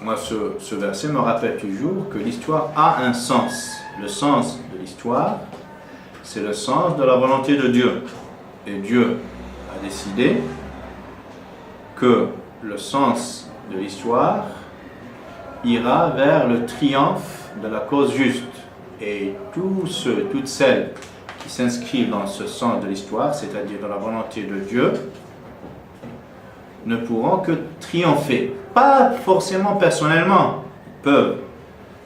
Moi, ce verset me rappelle toujours que l'histoire a un sens. Le sens de l'histoire, c'est le sens de la volonté de Dieu. Et Dieu a décidé que le sens de l'histoire ira vers le triomphe de la cause juste. Et toutes celles qui s'inscrivent dans ce sens de l'histoire, c'est-à-dire dans la volonté de Dieu, ne pourront que triompher. Pas forcément personnellement. Ils peuvent.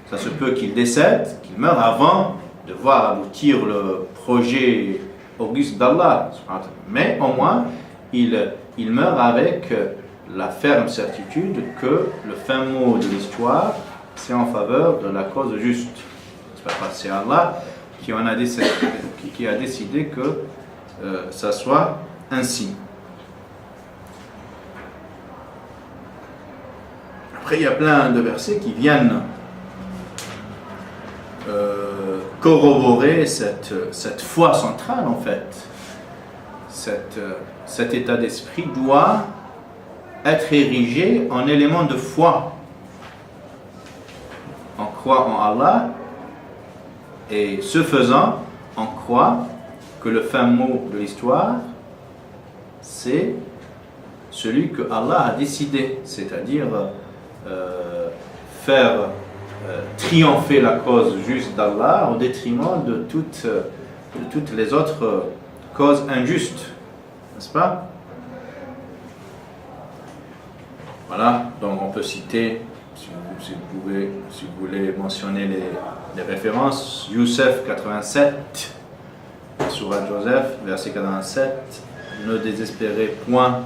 Ça se peut qu'ils décèdent, qu'ils meurent avant de voir aboutir le projet auguste d'Allah. Mais au moins, ils meurent avec la ferme certitude que le fin mot de l'histoire, c'est en faveur de la cause juste. C'est Allah qui a décidé que ça soit ainsi. Après, il y a plein de versets qui viennent corroborer cette foi centrale, en fait. Cet état d'esprit doit être érigé en élément de foi. On croit en Allah, et ce faisant, on croit que le fin mot de l'histoire, c'est celui que Allah a décidé, c'est-à-dire faire triompher la cause juste d'Allah au détriment de toutes les autres causes injustes, n'est-ce pas? Voilà, donc on peut citer, si vous voulez mentionner les références, Youssef 87, Sourate Joseph, verset 87, ne désespérez point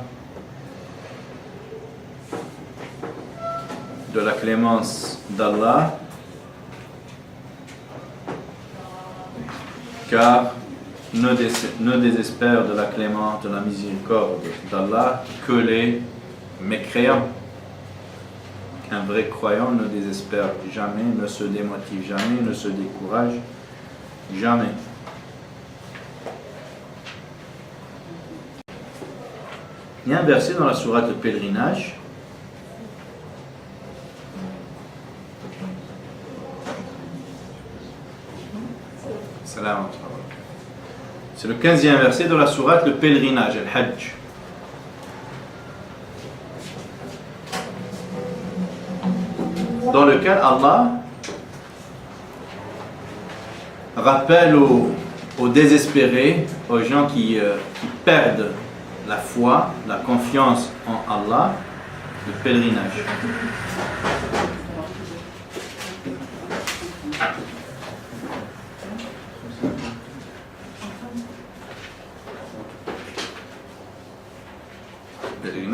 de la clémence d'Allah, car ne désespère de la clémence, de la miséricorde d'Allah que les mécréants. Un vrai croyant ne désespère jamais, ne se démotive jamais, ne se décourage jamais. Il y a un verset dans la sourate de pèlerinage c'est le 15e verset de la sourate le pèlerinage, Al-Hajj. Dans lequel Allah rappelle aux désespérés, aux gens qui perdent la foi, la confiance en Allah, le pèlerinage.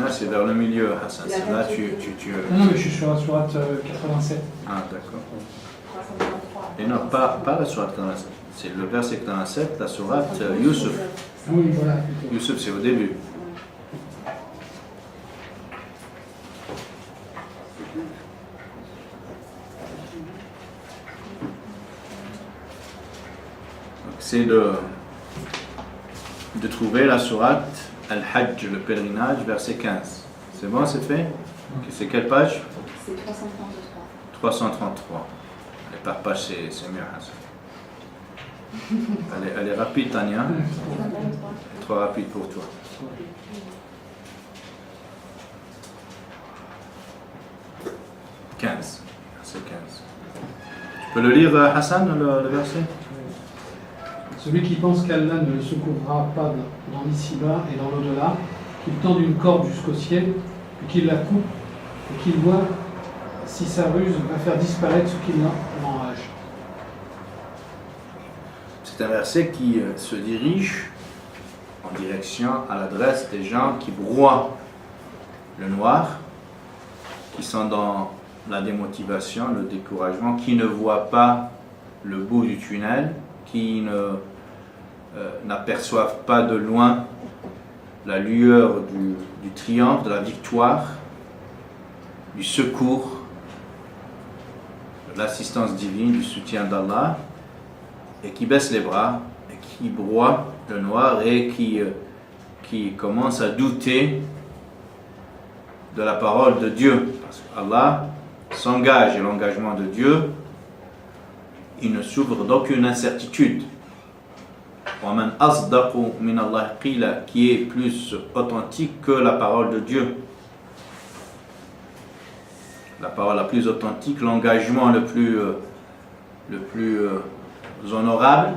C'est vers le milieu, Hassan. C'est là Non, mais je suis sur la sourate 87. Ah, d'accord. Et non, pas la sourate 87. C'est le verset 87, la sourate Youssef. Oui, voilà. Youssef, c'est au début. Donc, c'est de trouver la sourate Al-Hajj, le pèlerinage, verset 15. C'est bon, c'est fait? C'est quelle page? C'est 333. 333. Et par page, c'est mieux. Elle est rapide, Tania. Trop rapide pour toi. C'est 15. Tu peux le lire, Hassan, le verset? Celui qui pense qu'Allah ne le secourra pas dans l'ici-bas et dans l'au-delà, qu'il tende une corde jusqu'au ciel, puis qu'il la coupe, et qu'il voit si sa ruse va faire disparaître ce qui l'enrage. C'est un verset qui se dirige en direction à l'adresse des gens qui broient le noir, qui sont dans la démotivation, le découragement, qui ne voient pas le bout du tunnel, qui n'aperçoivent pas de loin la lueur du triomphe, de la victoire, du secours, de l'assistance divine, du soutien d'Allah, et qui baissent les bras, et qui broient le noir, et qui commencent à douter de la parole de Dieu. Parce qu'Allah s'engage et l'engagement de Dieu, il ne souffre d'aucune incertitude. وَمَنْ أَصْدَقُ مِنَ اللَّهِ قِيلًا, qui est plus authentique que la parole de Dieu. La parole la plus authentique, l'engagement le plus honorable,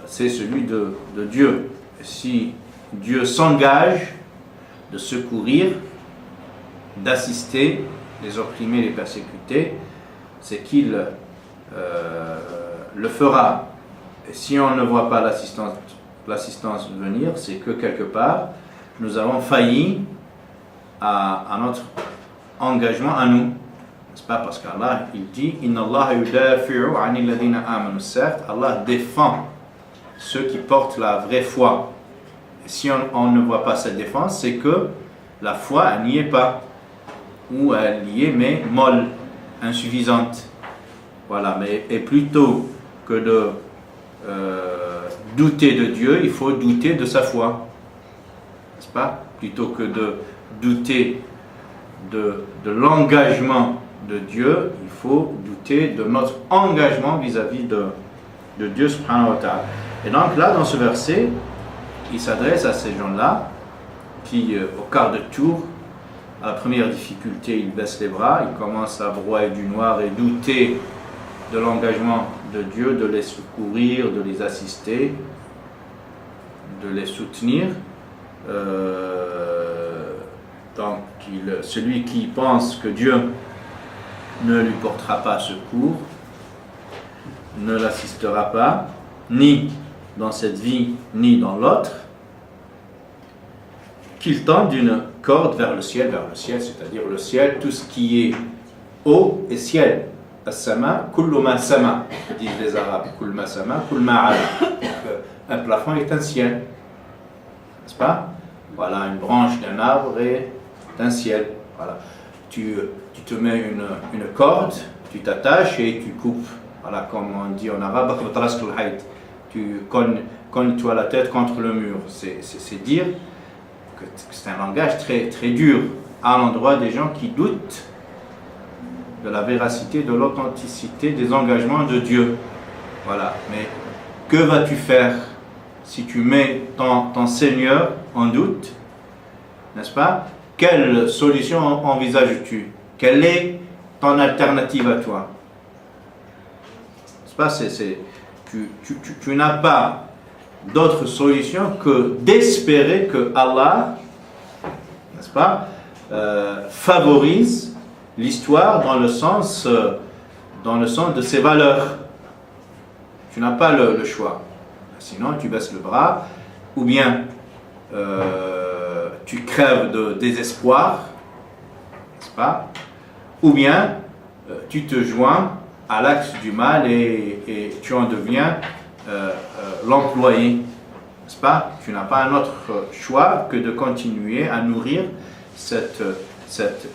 c'est celui de Dieu. Si Dieu s'engage de secourir, d'assister les opprimés, les persécutés, c'est qu'il le fera. Et si on ne voit pas l'assistance venir, c'est que quelque part, nous avons failli à notre engagement à nous. N'est-ce pas? Parce qu'Allah, il dit Inna Allah yudafi'u 'anil ladina amanu. Certes, Allah défend ceux qui portent la vraie foi. Et si on ne voit pas cette défense, c'est que la foi, elle n'y est pas. Ou elle y est, mais molle, insuffisante. Voilà, et plutôt que de douter de Dieu, il faut douter de sa foi. N'est-ce pas? Plutôt que de douter de l'engagement de Dieu, il faut douter de notre engagement vis-à-vis de Dieu subhanahu wa ta'ala. Et donc là, dans ce verset, il s'adresse à ces gens-là qui, au quart de tour, à la première difficulté, ils baissent les bras, ils commencent à broyer du noir et douter de l'engagement de Dieu, de les secourir, de les assister, de les soutenir. Donc, celui qui pense que Dieu ne lui portera pas secours, ne l'assistera pas, ni dans cette vie, ni dans l'autre, qu'il tende une corde vers le ciel, c'est-à-dire le ciel, tout ce qui est haut et ciel. As-sama, kullu ma sama, disent les Arabes, kullu ma sama, kullu ma ala. Un plafond est un ciel, n'est-ce pas? Voilà, une branche d'un arbre est un ciel. Voilà. Tu te mets une corde, tu t'attaches et tu coupes. Voilà, comme on dit en arabe, tu cognes-toi la tête contre le mur. C'est dire que c'est un langage très, très dur à l'endroit des gens qui doutent de la véracité, de l'authenticité des engagements de Dieu. Voilà. Mais que vas-tu faire si tu mets ton Seigneur en doute, n'est-ce pas? Quelle solution envisages-tu? Quelle est ton alternative à toi? N'est-ce pas? Tu n'as pas d'autre solution que d'espérer que Allah, n'est-ce pas, favorise l'histoire dans le sens de ses valeurs. Tu n'as pas le choix. Sinon, tu baisses le bras, ou bien tu crèves de désespoir, n'est-ce pas? Ou bien tu te joins à l'axe du mal et tu en deviens l'employé, n'est-ce pas? Tu n'as pas un autre choix que de continuer à nourrir cet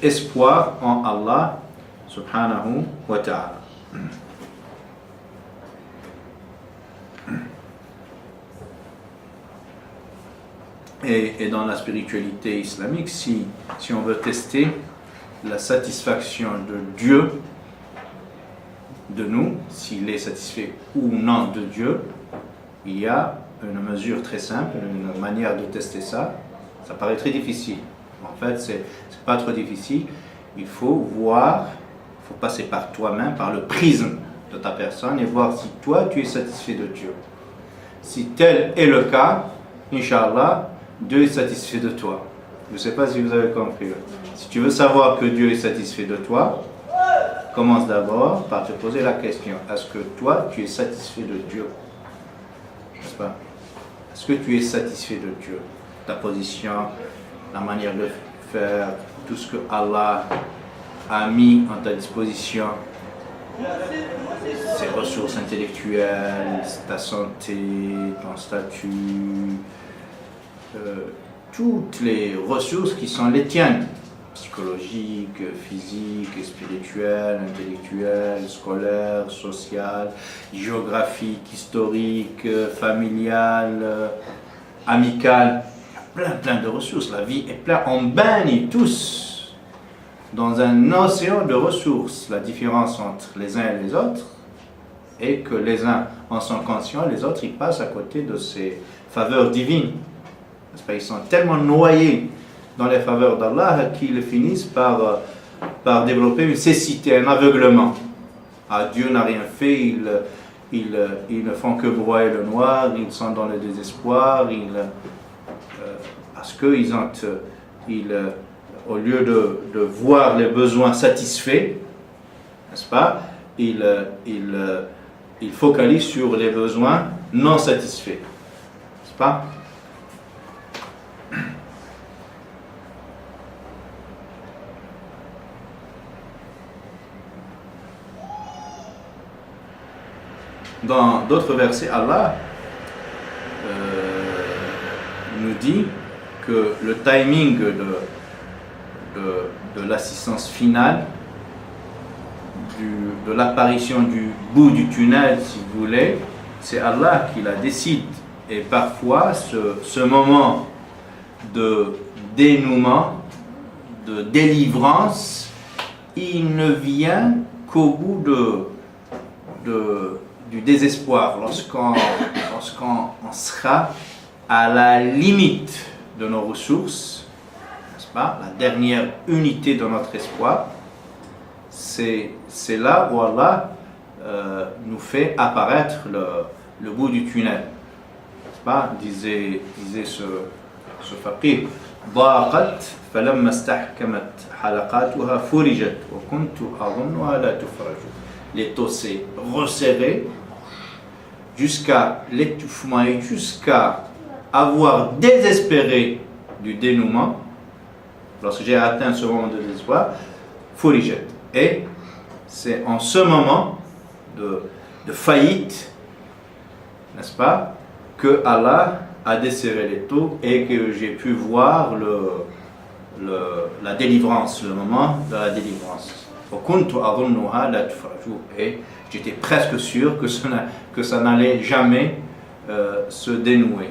espoir en Allah subhanahu wa ta'ala. Et dans la spiritualité islamique, si on veut tester la satisfaction de Dieu de nous, s'il est satisfait ou non de Dieu, il y a une mesure très simple, une manière de tester ça. Ça paraît très difficile. En fait, c'est pas trop difficile. Il faut voir, il faut passer par toi-même, par le prisme de ta personne et voir si toi, tu es satisfait de Dieu. Si tel est le cas, Inch'Allah, Dieu est satisfait de toi. Je ne sais pas si vous avez compris. Si tu veux savoir que Dieu est satisfait de toi, commence d'abord par te poser la question, est-ce que toi, tu es satisfait de Dieu? N'est-ce pas? Est-ce que tu es satisfait de Dieu? Ta position, la manière de faire, tout ce que Allah a mis en ta disposition, ses ressources intellectuelles, ta santé, ton statut, toutes les ressources qui sont les tiennes, psychologiques, physiques, spirituelles, intellectuelles, scolaires, sociales, géographiques, historiques, familiales, amicales. Il y a plein de ressources. La vie est pleine. On baigne tous dans un océan de ressources. La différence entre les uns et les autres est que les uns en sont conscients, les autres ils passent à côté de ces faveurs divines. Parce qu'ils sont tellement noyés dans les faveurs d'Allah qu'ils finissent par développer une cécité, un aveuglement. Ah, Dieu n'a rien fait, ils ne font que broyer le noir, ils sont dans le désespoir, parce qu'ils ont, au lieu de voir les besoins satisfaits, n'est-ce pas, ils focalisent sur les besoins non satisfaits, n'est-ce pas? Dans d'autres versets, Allah nous dit que le timing de l'assistance finale, de l'apparition du bout du tunnel, si vous voulez, c'est Allah qui la décide. Et parfois, ce moment de dénouement, de délivrance, il ne vient qu'au bout du désespoir, lorsqu'on sera à la limite de nos ressources, n'est-ce pas, la dernière unité de notre espoir, c'est là où Allah nous fait apparaître le bout du tunnel, n'est-ce pas, disait ce faqih, ضاقت فلما استحكمت حلقاتها فرجت وكنت أظنها لا تفرج. L'étau s'est resserré jusqu'à l'étouffement et jusqu'à avoir désespéré du dénouement. Lorsque j'ai atteint ce moment de désespoir, Furijet. Et c'est en ce moment de faillite, n'est-ce pas, que Allah a desserré l'étau et que j'ai pu voir la délivrance, le moment de la délivrance. Et j'étais presque sûr que ça n'allait jamais se dénouer.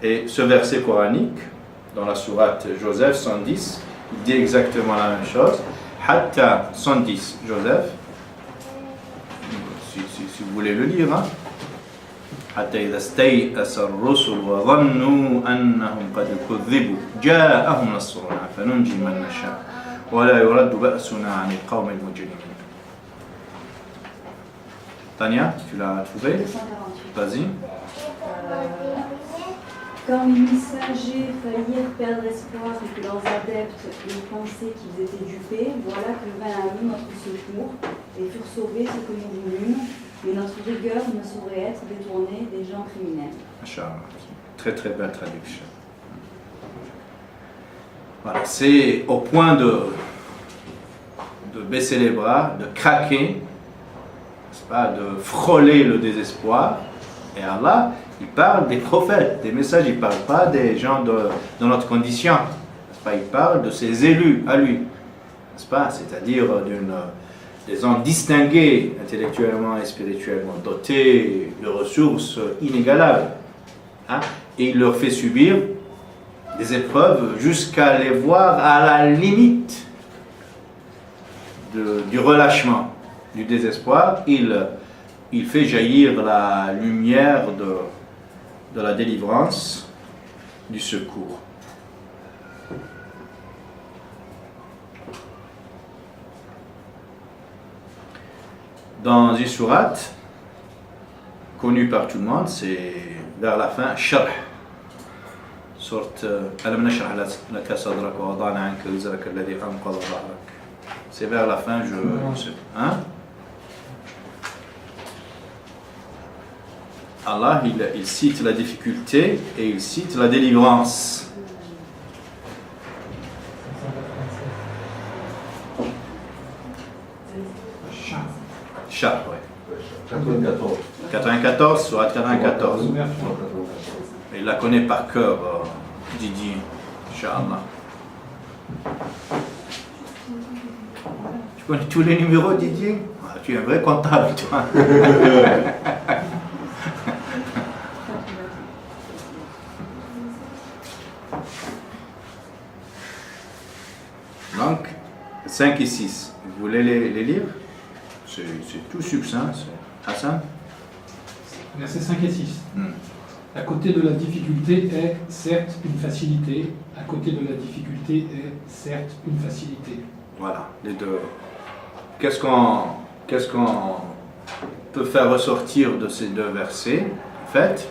Et ce verset coranique, dans la sourate Joseph 110, il dit exactement la même chose. Hatta 110, Joseph, si vous voulez le lire, hein. حتى إذا استيأس الرسل وظنوا أنهم قد كذبوا جاءهم نصرنا فننجي من نشاء ولا يرد بأسنا عن القوم المجرمين. Tania, tu l'as trouvé? 248. Vas-y. Quand les messagers faillirent perdre espoir et que leurs adeptes pensaient qu'ils étaient dupés, voilà que vint à nous notre secours et furent sauvés ce que nous voulûmes, mais notre rigueur ne saurait être détournée des gens criminels. Inch'Allah. Très très belle traduction. Voilà, c'est au point de baisser les bras, de craquer, n'est-ce pas, de frôler le désespoir. Et Allah, il parle des prophètes, des messages, il ne parle pas des gens de notre condition. N'est-ce pas, il parle de ses élus à lui. N'est-ce pas, c'est-à-dire des hommes distingués intellectuellement et spirituellement, dotés de ressources inégalables. Hein? Et il leur fait subir des épreuves jusqu'à les voir à la limite du relâchement, du désespoir. Il fait jaillir la lumière de la délivrance, du secours. Dans une sourate connue par tout le monde, c'est vers la fin, Sharh. Sourate Alam nashrah laka sadrak wa wada'na anka wizrak alladhi anqadha dhahrak. C'est vers la fin, hein? Allah, il cite la difficulté et il cite la délivrance. Char, ouais. 94. 94, sourate 94. Il la connaît par cœur, Didier, Inch'Allah. Tu connais tous les numéros, Didier? Ah, tu es un vrai comptable, toi. Donc, 5 et 6. Vous voulez les lire? C'est tout succinct. Hassan? Versets 5 et 6. À côté de la difficulté est certes une facilité. À côté de la difficulté est certes une facilité. Voilà, les deux. Qu'est-ce qu'on peut faire ressortir de ces deux versets? En fait,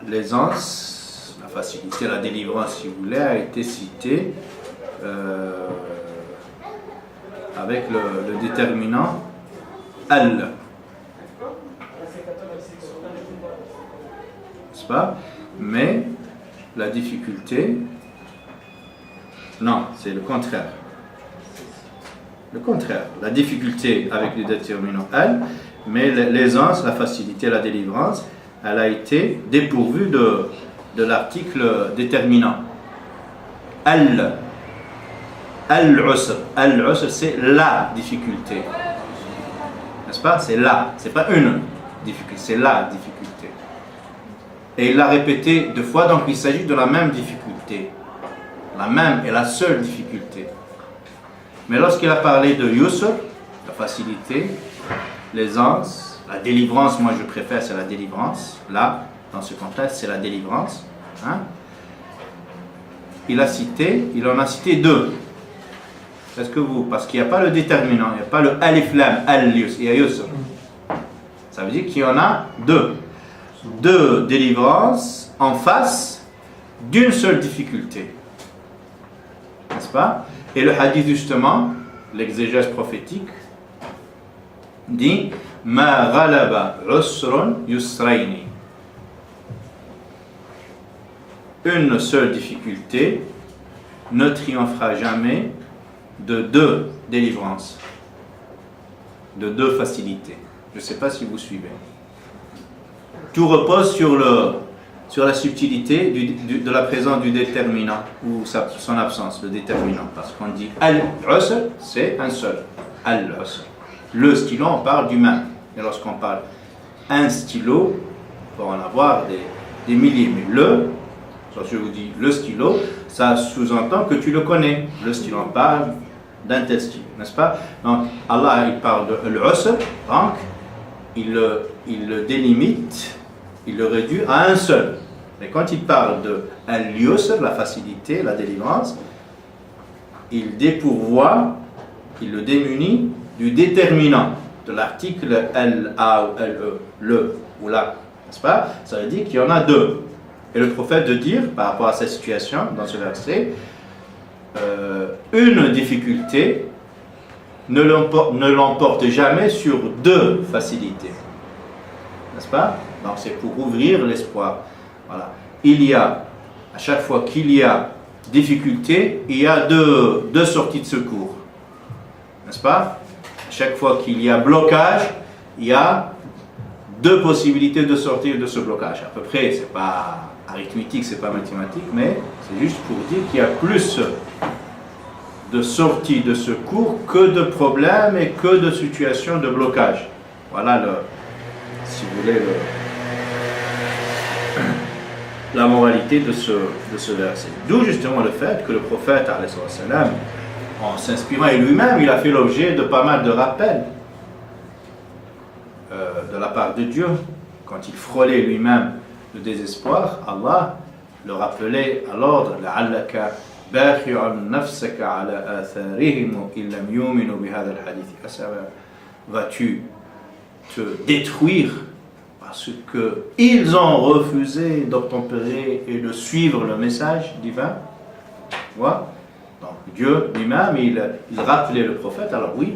l'aisance, la facilité, la délivrance, si vous voulez, a été citée avec le déterminant al. N'est-ce pas? Mais la difficulté, non, c'est le contraire. Le contraire. La difficulté avec le déterminant al, mais l'aisance, la facilité, la délivrance, elle a été dépourvue de l'article déterminant. Al. Al-usr. Al-usr, c'est la difficulté. N'est-ce pas? C'est la. C'est pas une difficulté, c'est la difficulté. Et il l'a répété 2 fois, donc il s'agit de la même difficulté. La même et la seule difficulté. Mais lorsqu'il a parlé de yusr, la facilité, l'aisance, la délivrance, moi je préfère, c'est la délivrance. Là, dans ce contexte, c'est la délivrance. Hein? Il en a cité 2. Parce qu'il n'y a pas le déterminant, il n'y a pas le alif lam, al-yusr, il y a yusr. Ça veut dire qu'il y en a 2. 2 délivrances en face d'une seule difficulté. N'est-ce pas? Et le hadith justement, l'exégèse prophétique, dit Ma ghalaba usrun yusrayni. Une seule difficulté ne triomphera jamais de 2 délivrances, de 2 facilités. Je ne sais pas si vous suivez. Tout repose sur la subtilité de la présence du déterminant ou son absence, le déterminant. Parce qu'on dit al-usr, c'est un seul. Al-usr. Le stylo, on parle du même. Et lorsqu'on parle un stylo, il faut en avoir des milliers. Mais lorsque je vous dis le stylo, ça sous-entend que tu le connais. Le stylo, on parle d'un tel stylo, n'est-ce pas? Donc Allah, il parle de al-usr, donc il le délimite, il le réduit à un seul. Et quand il parle de al-yusr, la facilité, la délivrance, il dépourvoit, il le démunit du déterminant, de l'article al-a ou al-e, le ou la, n'est-ce pas? Ça veut dire qu'il y en a 2. Et le prophète de dire, par rapport à cette situation, dans ce verset, une difficulté ne l'emporte jamais sur 2 facilités. N'est-ce pas? Donc c'est pour ouvrir l'espoir. Voilà. À chaque fois qu'il y a difficulté, il y a deux sorties de secours. N'est-ce pas? À chaque fois qu'il y a blocage, il y a 2 possibilités de sortir de ce blocage. À peu près, c'est pas arithmétique, c'est pas mathématique, mais c'est juste pour dire qu'il y a plus de sorties de secours que de problèmes et que de situations de blocage. Voilà, si vous voulez, la moralité de ce verset. D'où justement le fait que le prophète, alayhi salam, en s'inspirant, et lui-même, il a fait l'objet de pas mal de rappels de la part de Dieu. Quand il frôlait lui-même le désespoir, Allah le rappelait à l'ordre « La'allaka bakhirun nafsaka ala atharihim illam yuminu bihadha al-hadith » Vas-tu te détruire parce qu'ils ont refusé d'obtempérer et de suivre le message divin? Voilà. Donc Dieu lui-même, il rappelait le prophète, alors oui,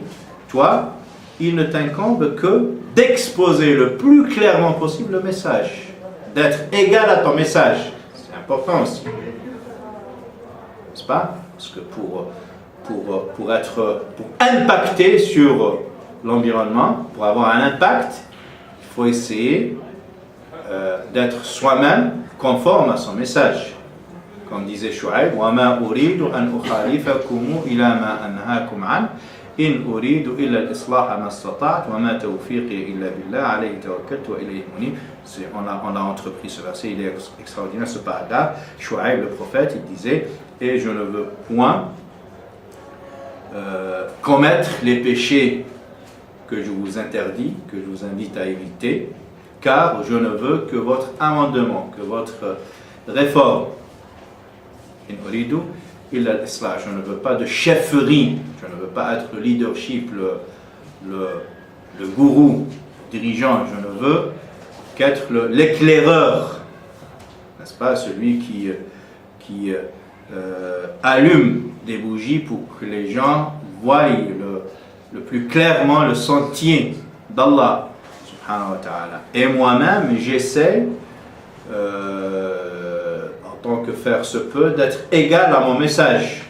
toi, il ne t'incombe que d'exposer le plus clairement possible le message, d'être égal à ton message. C'est important aussi. N'est-ce pas? Parce que pour impacter sur l'environnement, pour avoir un impact, il faut essayer d'être soi-même conforme à son message. Comme disait Shu'aib, وَمَا أُرِيدُ أَنْ أُخَالِفَكُمُ إِلَى مَا أَنْهَاكُمْ عَنْهُ إن أريد إلا الإصلاح ما استطعت وما توفيقي إلا بالله عليه توكلت وإليه منيب. On a entrepris ce verset, il est extraordinaire ce paragraphe. Shu'aib le prophète, il disait, et je ne veux point commettre les péchés que je vous interdis, que je vous invite à éviter, car je ne veux que votre amendement, que votre réforme. In uridu illa al-islah. Je ne veux pas de chefferie, je ne veux pas être le leadership, le gourou dirigeant, je ne veux qu'être l'éclaireur, n'est-ce pas, celui qui allume des bougies pour que les gens voient le plus clairement le sentier d'Allah subhanahu wa ta'ala. Et moi-même, j'essaie en tant que faire se peut d'être égal à mon message,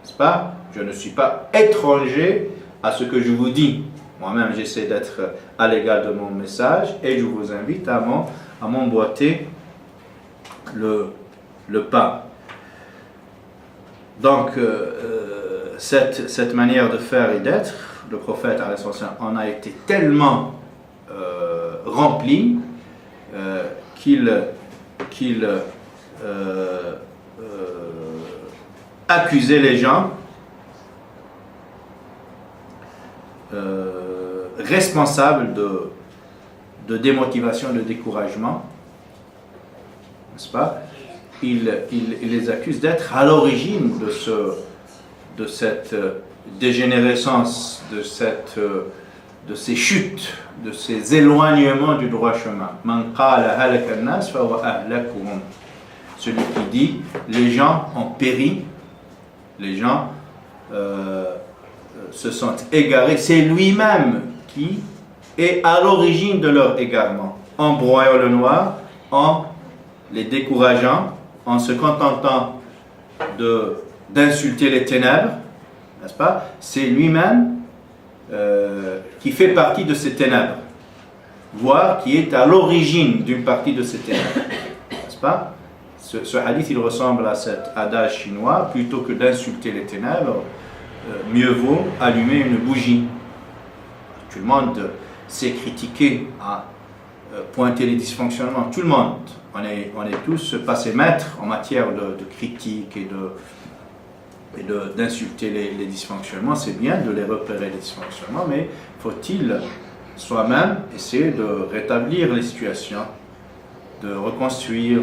n'est-ce pas? Je ne suis pas étranger à ce que je vous dis. Moi-même, j'essaie d'être à l'égal de mon message et je vous invite à m'emboîter le pas. Donc, cette manière de faire et d'être, le prophète en a été tellement rempli qu'il accusait les gens responsables de démotivation, de découragement, n'est-ce pas? Il les accuse d'être à l'origine de cette dégénérescence, de ces chutes, de ces éloignements du droit chemin. Man qala halaka an-nas fa huwa ahlakuhum. Celui qui dit les gens ont péri, les gens se sont égarés, c'est lui-même qui est à l'origine de leur égarement, en broyant le noir, en les décourageant, en se contentant d'insulter les ténèbres, n'est-ce pas? C'est lui-même qui fait partie de ces ténèbres, voire qui est à l'origine d'une partie de ces ténèbres, n'est-ce pas? Ce hadith, il ressemble à cet adage chinois, plutôt que d'insulter les ténèbres, mieux vaut allumer une bougie. Tout le monde sait critiquer, pointer les dysfonctionnements, tout le monde. On est tous passés maîtres en matière de critique et d'insulter les dysfonctionnements. C'est bien de les repérer, les dysfonctionnements, mais faut-il soi-même essayer de rétablir les situations, de reconstruire,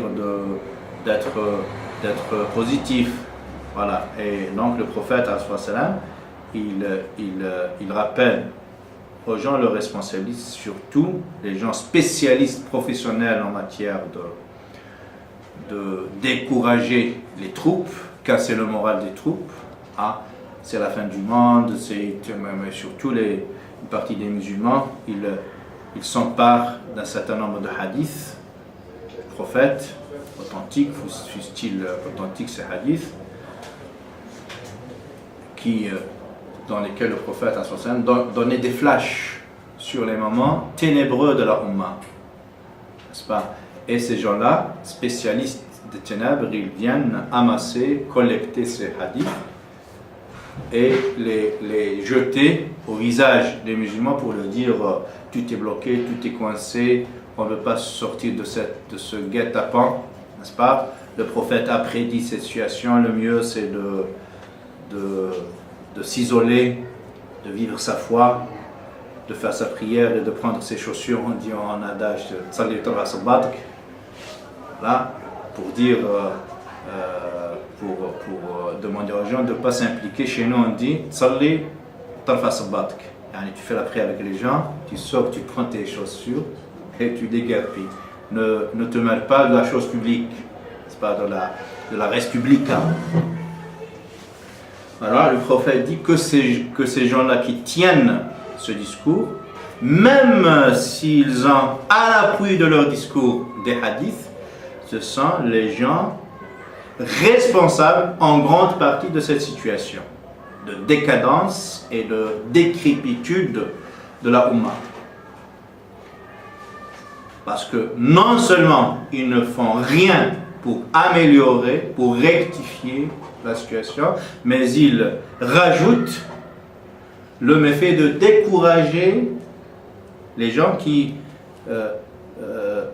d'être positif. Voilà. Et donc le prophète, il rappelle aux gens leurs responsabilités, surtout les gens spécialistes professionnels en matière de décourager les troupes, casser le moral des troupes. C'est la fin du monde, mais surtout une partie des musulmans, ils s'emparent d'un certain nombre de hadiths, prophètes, authentiques, fussent-ils authentiques ces hadiths, dans lesquels le prophète donnait des flashs sur les moments ténébreux de la Ummah, n'est-ce pas? Et ces gens-là, spécialistes des ténèbres, ils viennent amasser, collecter ces hadiths et les jeter au visage des musulmans pour leur dire tout est bloqué, tout est coincé, on ne veut pas sortir de ce guet-apens, n'est-ce pas? Le prophète a prédit cette situation, le mieux c'est de s'isoler, de vivre sa foi, de faire sa prière et de prendre ses chaussures, on dit en adage, là, pour dire, pour demander aux gens de ne pas s'impliquer. Chez nous on dit tu fais la prière avec les gens, tu sors, tu prends tes chaussures et tu déguerpis. Ne te mêle pas de la chose publique, c'est pas de la res publica. Alors le prophète dit que ces gens-là qui tiennent ce discours, même s'ils ont à l'appui de leur discours des hadiths, ce sont les gens responsables en grande partie de cette situation de décadence et de décrépitude de la Ummah. Parce que non seulement ils ne font rien pour améliorer, pour rectifier la situation, mais ils rajoutent le méfait de décourager les gens qui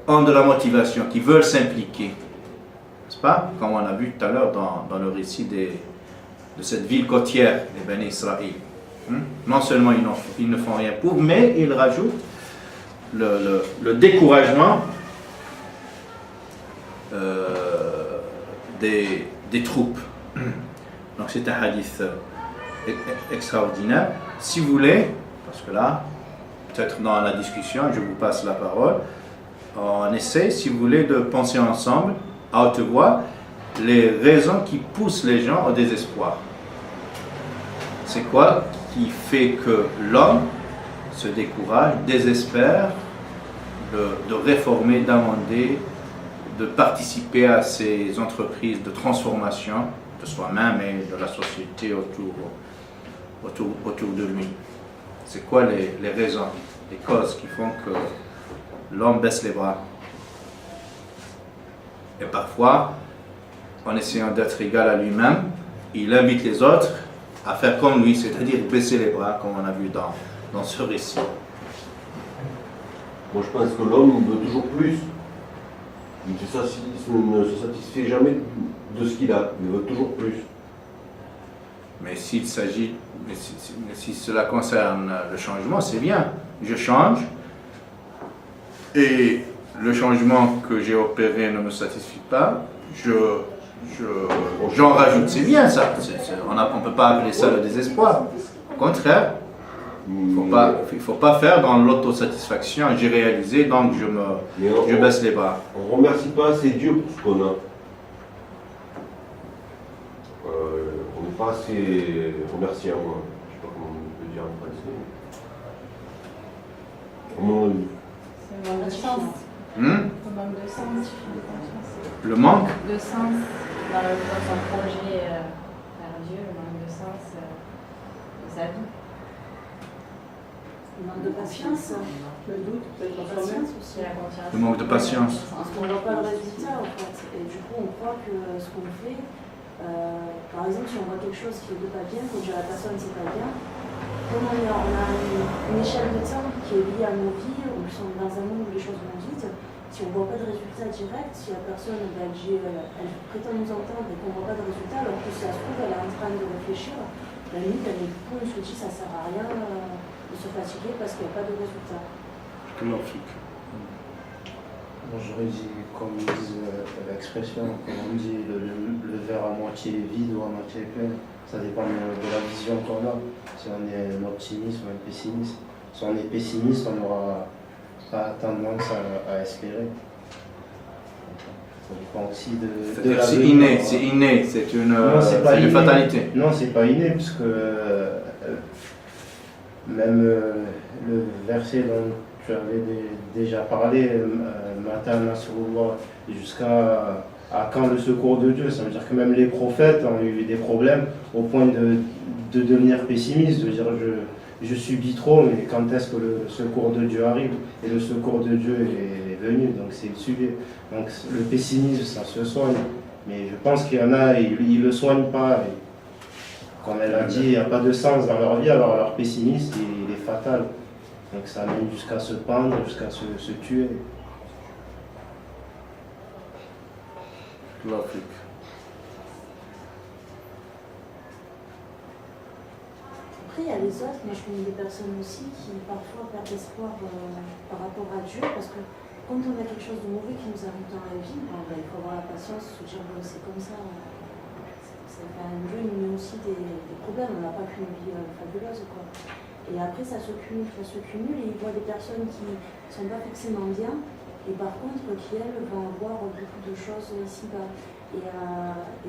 ont de la motivation, qui veulent s'impliquer. N'est-ce pas? Comme on a vu tout à l'heure dans le récit de cette ville côtière des Béni Israël. Non seulement ils ne font rien pour, mais ils rajoutent le découragement des troupes. Donc c'est un hadith extraordinaire. Si vous voulez, parce que là, peut-être dans la discussion, je vous passe la parole, on essaie, si vous voulez, de penser ensemble, à haute voix, les raisons qui poussent les gens au désespoir. C'est quoi qui fait que l'homme se décourage, désespère de réformer, d'amender, de participer à ces entreprises de transformation de soi-même et de la société autour de lui? C'est quoi les raisons, les causes qui font que l'homme baisse les bras? Et parfois, en essayant d'être égal à lui-même, il invite les autres à faire comme lui, c'est-à-dire baisser les bras, comme on a vu dans ce récit. Moi, je pense que l'homme veut toujours plus. Il ne se satisfait jamais de ce qu'il a. Il veut toujours plus. Mais si cela concerne le changement, c'est bien. Je change et le changement que j'ai opéré ne me satisfait pas. J'en rajoute. C'est bien ça. On ne peut pas appeler ça le désespoir. Au contraire, il ne faut pas faire dans l'autosatisfaction. J'ai réalisé, donc je baisse les bras. On ne remercie pas assez Dieu pour ce qu'on a. On n'est pas assez remerciant. Je ne sais pas comment on peut dire en français. C'est le manque de sens. Le manque de sens, de confiance. Le manque de sens dans son projet vers Dieu, le manque de sens de sa vie. Le manque de patience, le doute, peut-être la patience aussi. La confiance. Le manque de patience. Parce qu'on ne voit pas le résultat en fait. Et du coup, on croit que ce qu'on fait, par exemple, si on voit quelque chose qui ne va pas bien, qu'on dit à la personne c'est pas bien, comme on a une échelle de temps qui est liée à nos vies, où nous sommes dans un monde où les choses vont vite, si on ne voit pas de résultat direct, si la personne elle prétend nous entendre et qu'on ne voit pas de résultat, alors que si ça se trouve, elle est en train de réfléchir, la limite, elle est on se dit ça ne sert à rien de se fatiguer parce qu'il n'y a pas de résultat. Moi, j'aurais dit, comme disent l'expression, comme on dit, le verre à moitié vide ou à moitié plein. Ça dépend de la vision qu'on a. Si on est un optimiste ou un pessimiste. Si on est pessimiste, on n'aura pas tendance à espérer. Ça dépend aussi de la vie. C'est inné, c'est une fatalité. Non, c'est pas inné, puisque même le verset dont tu avais déjà parlé, Mata Nasrullah, jusqu'à quand le secours de Dieu, ça veut dire que même les prophètes ont eu des problèmes au point de devenir pessimistes, de dire je subis trop, mais quand est-ce que le secours de Dieu arrive? Et le secours de Dieu est venu, donc c'est le sujet. Donc le pessimisme, ça se soigne, mais je pense qu'il y en a, ils ne le soignent pas. Et, comme elle a dit, il n'y a pas de sens dans leur vie, alors leur pessimisme, il est fatal. Donc ça mène jusqu'à se pendre, jusqu'à se tuer. L'Afrique. Après, il y a les autres, moi je connais des personnes aussi qui parfois perdent espoir par rapport à Dieu, parce que quand on a quelque chose de mauvais qui nous arrive dans la vie, il faut avoir la patience, se dire bon, c'est comme ça. Dieu nous met aussi des problèmes, on n'a pas qu'une vie fabuleuse, quoi. Et après ça se cumule, et il voit des personnes qui ne sont pas forcément bien, et par contre qui elles vont avoir beaucoup de choses ici-bas. Et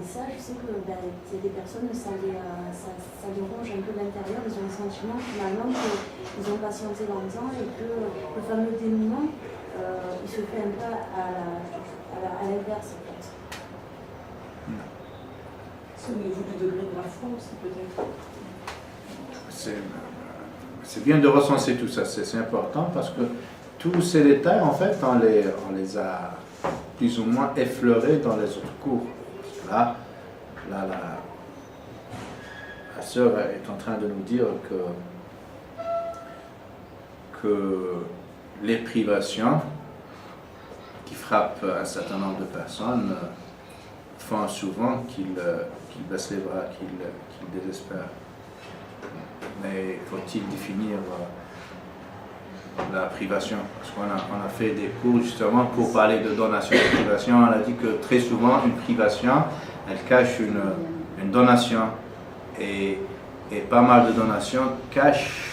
ça, je sais que y a des personnes, ça les ronge un peu de l'intérieur, ils ont le sentiment finalement qu'ils ont patienté longtemps et que le fameux dénouement, il se fait un peu à l'inverse en fait. C'est au niveau du degré de la foi aussi peut-être. C'est bien de recenser tout ça, c'est important parce que tous ces détails, en fait, on les a plus ou moins effleurés dans les autres cours. Là, la sœur est en train de nous dire que que les privations qui frappent un certain nombre de personnes font souvent qu'ils baissent les bras, qu'ils désespèrent. Mais faut-il définir la privation? Parce qu'on a fait des cours justement pour parler de donation et de privation. On a dit que très souvent, une privation, elle cache une donation. Et pas mal de donations cachent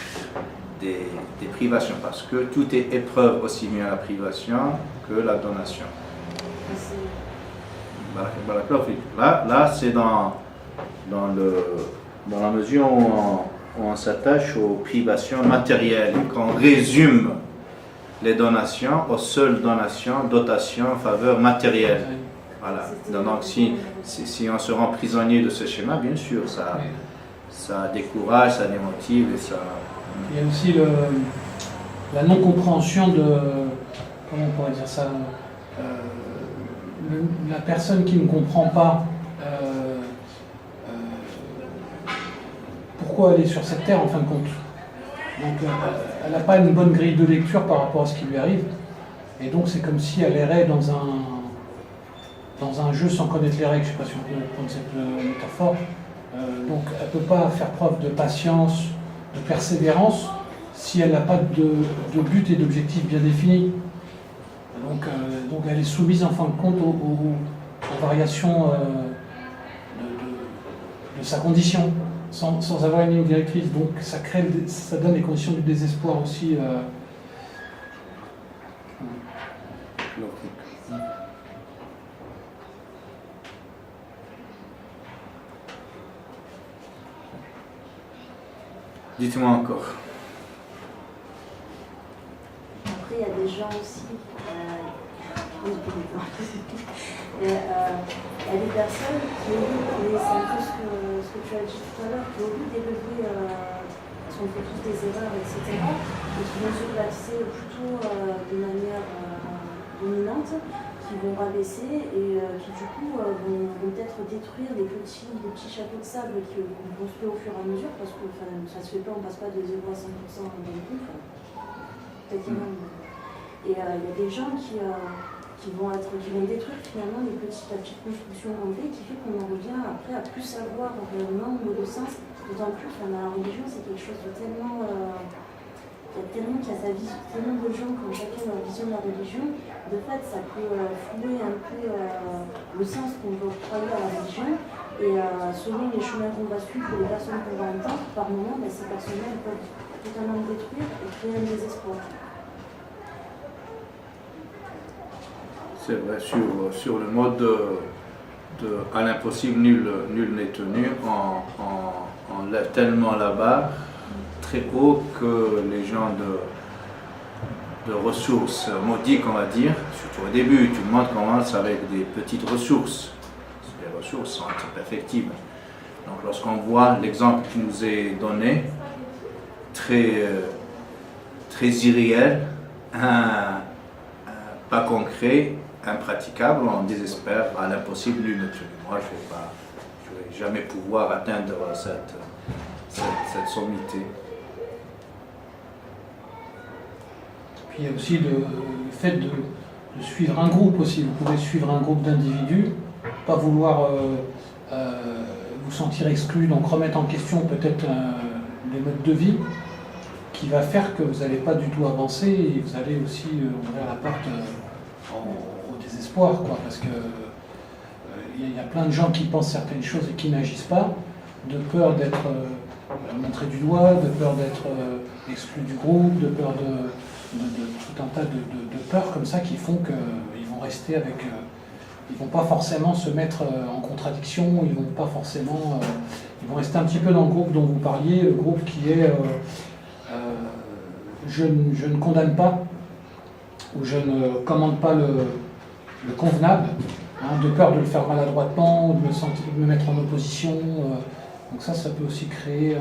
des privations, parce que tout est épreuve, aussi bien la privation que la donation. Là c'est dans la mesure où on s'attache aux privations matérielles, qu'on résume les donations aux seules dotations en faveur matérielle. Voilà. Donc si on se rend prisonnier de ce schéma, bien sûr, ça décourage, ça démotive et ça... Il y a aussi la non-compréhension de... Comment on pourrait dire ça, la personne qui ne comprend pas pourquoi elle est sur cette terre en fin de compte. Donc elle n'a pas une bonne grille de lecture par rapport à ce qui lui arrive. Et donc c'est comme si elle errait dans un jeu sans connaître les règles. Je ne sais pas si on peut prendre cette métaphore. Donc elle ne peut pas faire preuve de patience, de persévérance, si elle n'a pas de but et d'objectif bien définis. Donc elle est soumise en fin de compte aux variations de sa condition, sans avoir une ligne directrice. Donc ça donne les conditions du désespoir aussi. Dites-moi encore. Après, il y a des gens aussi, il y a des personnes qui ont vu, et c'est un peu ce que tu as dit tout à l'heure, qui ont vu d'élever, parce qu'on fait tous des erreurs, etc., et qui vont se placer plutôt de manière dominante, qui vont rabaisser et qui du coup vont peut-être détruire les petits châteaux de sable qu'on construit au fur et à mesure, parce que ça se fait pas, on passe pas de 0 à 100% d'un coup. Et il y a des gens qui vont détruire finalement les petites constructions en V, qui fait qu'on en revient après à plus savoir réellement au mot de sens, d'autant plus que la religion c'est quelque chose de tellement... il y a tellement qu'il y a tellement de gens qui ont chacun leur vision de la religion, de fait ça peut flouer un peu le sens qu'on veut octroyer à la religion, et selon les chemins qu'on va suivre, les personnes qu'on va entendre, par moment, ces personnes-là peuvent totalement détruire et créer un désespoir. C'est vrai, sur le mode de à l'impossible, nul n'est tenu, on lève tellement la barre très haut que les gens de ressources modiques, on va dire, surtout au début, tout le monde commence avec des petites ressources. Les ressources sont perfectibles. Donc lorsqu'on voit l'exemple qui nous est donné, très irréel, pas concret, impraticable, on désespère, à l'impossible, nul ne tenu. Moi, je ne vais jamais pouvoir atteindre cette sommité. Puis il y a aussi le fait de suivre un groupe aussi. Vous pouvez suivre un groupe d'individus, pas vouloir vous sentir exclu, donc remettre en question peut-être les modes de vie, qui va faire que vous n'allez pas du tout avancer et vous allez aussi ouvrir la porte au désespoir, quoi, parce que il y a plein de gens qui pensent certaines choses et qui n'agissent pas, de peur d'être montré du doigt, de peur d'être exclu du groupe, de peur de tout un tas de peurs comme ça qui font qu'ils vont rester avec... ils vont pas forcément se mettre en contradiction, ils vont pas forcément... ils vont rester un petit peu dans le groupe dont vous parliez, le groupe qui est je ne condamne pas, ou je ne commande pas le convenable, de peur de le faire maladroitement, ou de me mettre en opposition. Donc ça peut aussi créer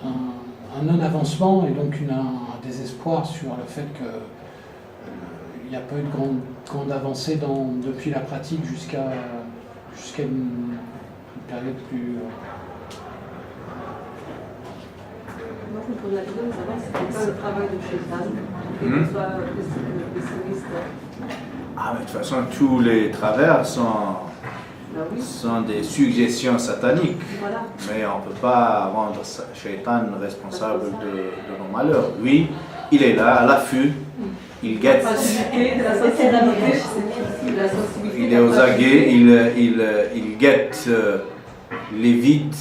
un non-avancement et donc un désespoir sur le fait qu'il n'y a pas eu de grande avancée depuis la pratique jusqu'à une période plus... Moi, je me pose la question de savoir si c'est pas le travail de Shaitan, et qu'il soit pessimiste. Ah, mais de toute façon, tous les travers Bah oui, sont des suggestions sataniques. voilà. Mais on ne peut pas rendre Shaitan responsable de nos malheurs. Lui, il est là, à l'affût, il guette. La facilité, de la sensibilité, la sensibilité. Il est aux aguets, il guette les vides,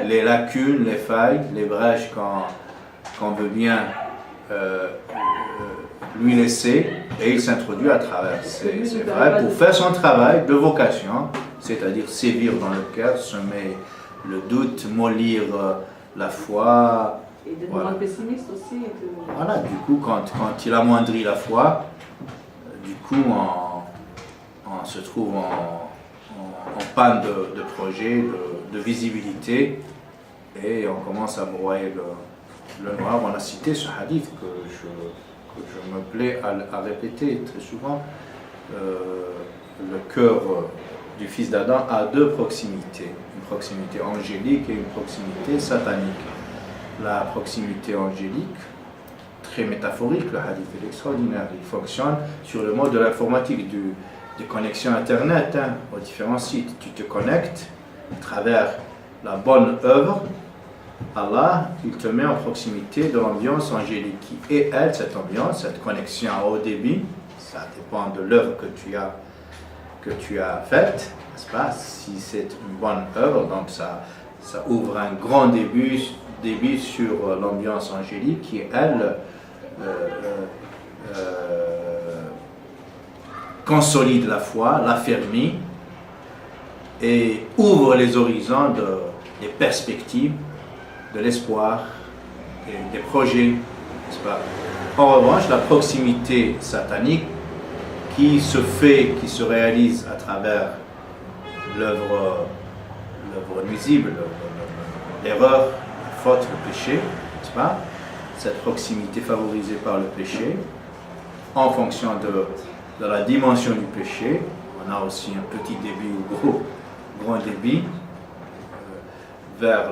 les lacunes, les failles, les brèches qu'on veut bien lui laisser, et il s'introduit à travers. C'est vrai, pour faire son travail de vocation, c'est-à-dire sévir dans le cœur, semer le doute, mollir la foi. Et de nous Voilà. rendre pessimistes aussi. Voilà, du coup, quand il amoindrit la foi, du coup, on se trouve en panne de projet, de visibilité, et on commence à broyer le noir. On a cité ce hadith que je me plais à répéter très souvent. Le cœur du fils d'Adam a deux proximités, une proximité angélique et une proximité satanique. La proximité angélique, très métaphorique, le hadith est extraordinaire, il fonctionne sur le mode de l'informatique, des connexions Internet, aux différents sites. Tu te connectes à travers la bonne œuvre, Allah, il te met en proximité de l'ambiance angélique qui est elle, cette ambiance, cette connexion à haut débit, ça dépend de l'œuvre que tu as faite, n'est-ce pas? Si c'est une bonne œuvre, donc ça ouvre un grand débit sur l'ambiance angélique qui, elle, consolide la foi, l'affermit et ouvre les horizons des perspectives, de l'espoir et des projets, n'est-ce pas? En revanche, la proximité satanique qui se réalise à travers l'œuvre nuisible, l'erreur, la faute, le péché, n'est-ce pas? Cette proximité favorisée par le péché, en fonction de la dimension du péché, on a aussi un petit débit ou grand débit vers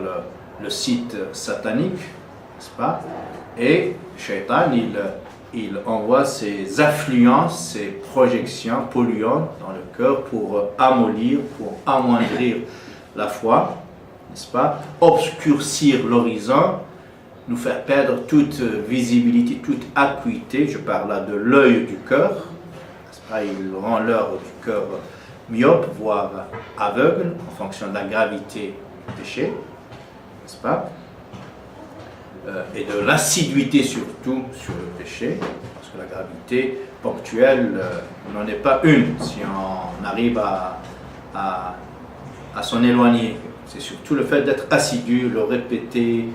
le site satanique, n'est-ce pas? Et Shaitan, il envoie ses affluences, ses projections polluantes dans le cœur pour amollir, pour amoindrir la foi, n'est-ce pas? Obscurcir l'horizon, nous faire perdre toute visibilité, toute acuité. Je parle là de l'œil du cœur, n'est-ce pas? Il rend l'œil du cœur myope, voire aveugle, en fonction de la gravité du péché, n'est-ce pas? Et de l'assiduité surtout sur le péché, parce que la gravité ponctuelle n'en est pas une si on arrive à s'en éloigner. C'est surtout le fait d'être assidu, le répéter,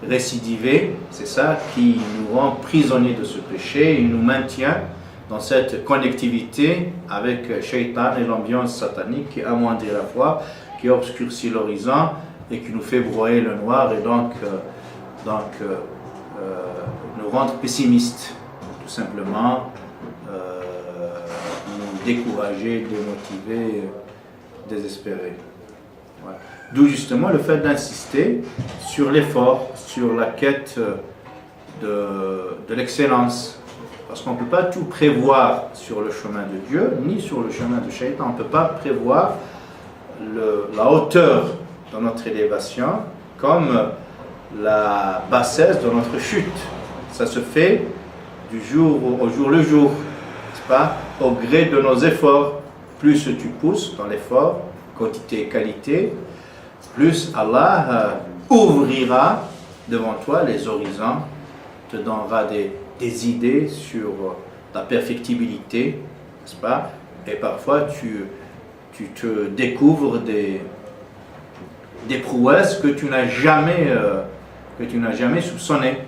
récidiver, c'est ça qui nous rend prisonniers de ce péché, il nous maintient dans cette connectivité avec Shaitan et l'ambiance satanique qui amoindrit la foi, qui obscurcit l'horizon et qui nous fait broyer le noir et donc nous rendre pessimistes, tout simplement, nous décourager, démotiver, désespérer. Voilà. D'où justement le fait d'insister sur l'effort, sur la quête de l'excellence. Parce qu'on ne peut pas tout prévoir sur le chemin de Dieu, ni sur le chemin de Shaitan. On ne peut pas prévoir la hauteur de notre élévation comme la bassesse de notre chute. Ça se fait du jour au jour le jour, n'est-ce pas? Au gré de nos efforts. Plus tu pousses dans l'effort, quantité et qualité, plus Allah ouvrira devant toi les horizons, te donnera des idées sur ta perfectibilité, n'est-ce pas? Et parfois tu te découvres des prouesses que tu n'as jamais soupçonnées,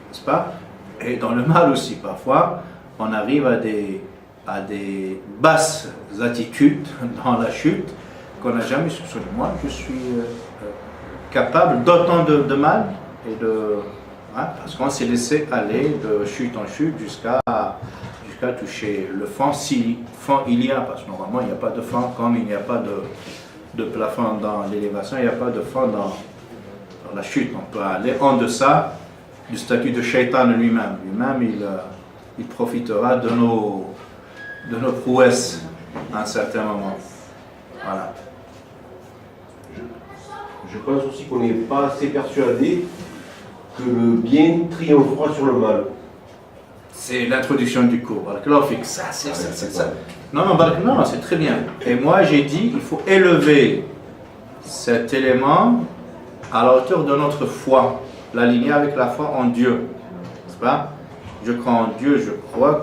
n'est-ce pas? Et dans le mal aussi, parfois, on arrive à des basses attitudes dans la chute qu'on n'a jamais soupçonné. Moi, je suis capable d'autant de mal et parce qu'on s'est laissé aller de chute en chute jusqu'à toucher le fond. Si fond il y a, parce que normalement il n'y a pas de fond, comme il n'y a pas de plafond dans l'élévation, il n'y a pas de fond Dans la chute, on peut aller en deçà du statut de shaitan lui-même. Lui-même, il profitera de nos prouesses à un certain moment. Voilà. Je pense aussi qu'on n'est pas assez persuadé que le bien triomphera sur le mal. C'est l'introduction du cours. Ça, c'est ça. Non, c'est très bien. Et moi, j'ai dit, il faut élever cet élément à la hauteur de notre foi, l'aligner avec la foi en Dieu. N'est-ce pas? Je crois en Dieu, je crois,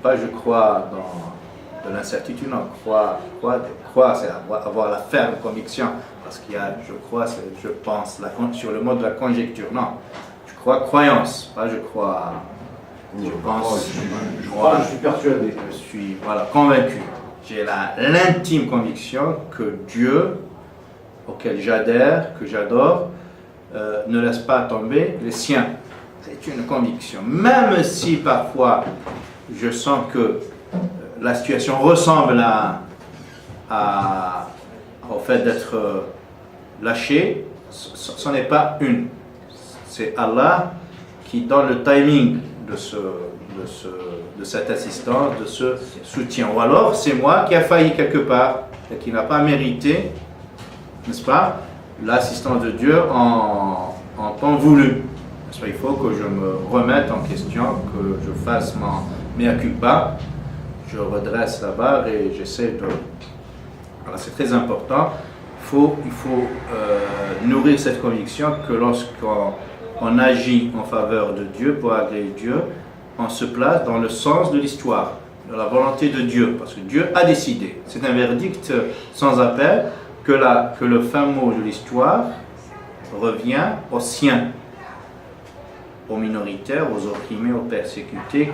pas je crois dans de l'incertitude, non, croire, c'est avoir la ferme conviction, parce qu'il y a, je crois, je pense, sur le mode de la conjecture, non. Je crois croyance, pas je crois, je pense, je suis persuadé. Je suis convaincu. J'ai l'intime conviction que Dieu, auquel j'adhère, que j'adore, ne laisse pas tomber les siens. C'est une conviction. Même si parfois je sens que la situation ressemble au fait d'être lâché, ce n'est pas une. C'est Allah qui donne le timing de cette assistance, de ce soutien. Ou alors c'est moi qui a failli quelque part et qui n'a pas mérité, n'est-ce pas, l'assistance de Dieu en temps voulu. Il faut que je me remette en question, que je fasse mon mea culpa, je redresse la barre et j'essaie de... Voilà, c'est très important. Il faut nourrir cette conviction que lorsqu'on agit en faveur de Dieu, pour agréer Dieu, on se place dans le sens de l'histoire, de la volonté de Dieu, parce que Dieu a décidé. C'est un verdict sans appel que le fin mot de l'histoire revient aux siens, aux minoritaires, aux opprimés, aux persécutés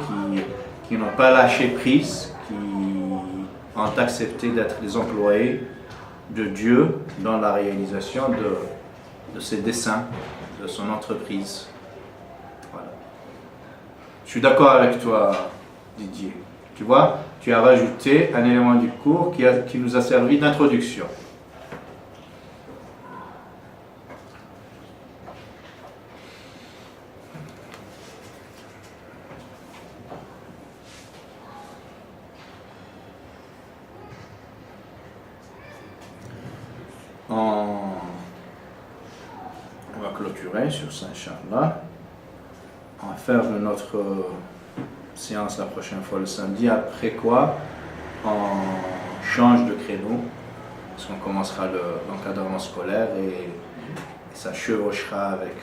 qui n'ont pas lâché prise, qui ont accepté d'être les employés de Dieu dans la réalisation de ses desseins, de son entreprise. Voilà. Je suis d'accord avec toi, Didier. Tu vois, tu as rajouté un élément du cours qui nous a servi d'introduction. On va clôturer sur ça, Inch'Allah. On va faire notre séance la prochaine fois le samedi, après quoi on change de créneau, parce qu'on commencera l'encadrement scolaire et ça chevauchera avec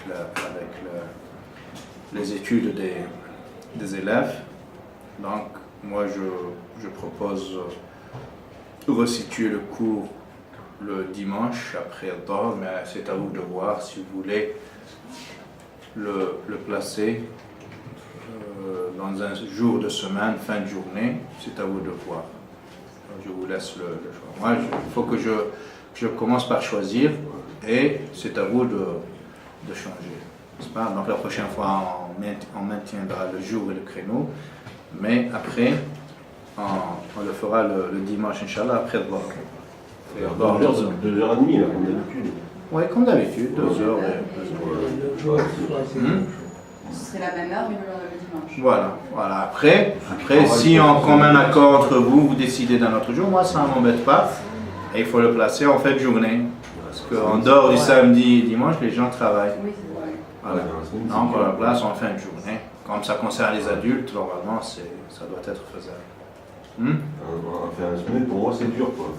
les études des élèves. Donc moi je propose de resituer le cours le dimanche après Adha, mais c'est à vous de voir si vous voulez le placer dans un jour de semaine, fin de journée, c'est à vous de voir. Je vous laisse le choix. Moi, il faut que je commence par choisir et c'est à vous de changer. N'est-ce pas? Donc la prochaine fois, on maintiendra le jour et le créneau, mais après, on le fera le dimanche, Inch'Allah, après Adha. 2h30 là, comme d'habitude. Oui, comme d'habitude, 2 heures. Ce serait la même heure, mais le dimanche. Voilà. Après, si en commun accord entre vous décidez d'un autre jour, moi ça ne m'embête pas. Et il faut le placer en fin de journée. Parce qu'en dehors du samedi et dimanche, les gens travaillent. Oui, c'est vrai. Voilà. Donc on le place en fin de journée. Comme ça concerne les adultes, normalement, ça doit être faisable. En fin de semaine, pour moi, c'est dur, quoi.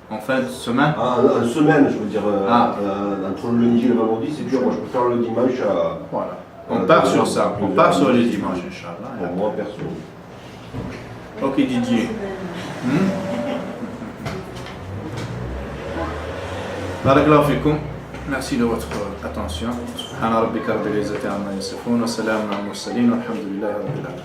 En fin de semaine? En semaine, je veux dire, entre le lundi et le vendredi, c'est dur. Moi, je peux faire le dimanche à... Voilà. On part sur ça. On part sur les dimanches, Inch'Allah. Pour moi, perso. Ok, Didier. Barakallahu fikum. Merci de votre attention. Subhana rabbika rabbil izzati amma yasifun wa salamun ala al mursalin walhamdulillahi rabbil alamin.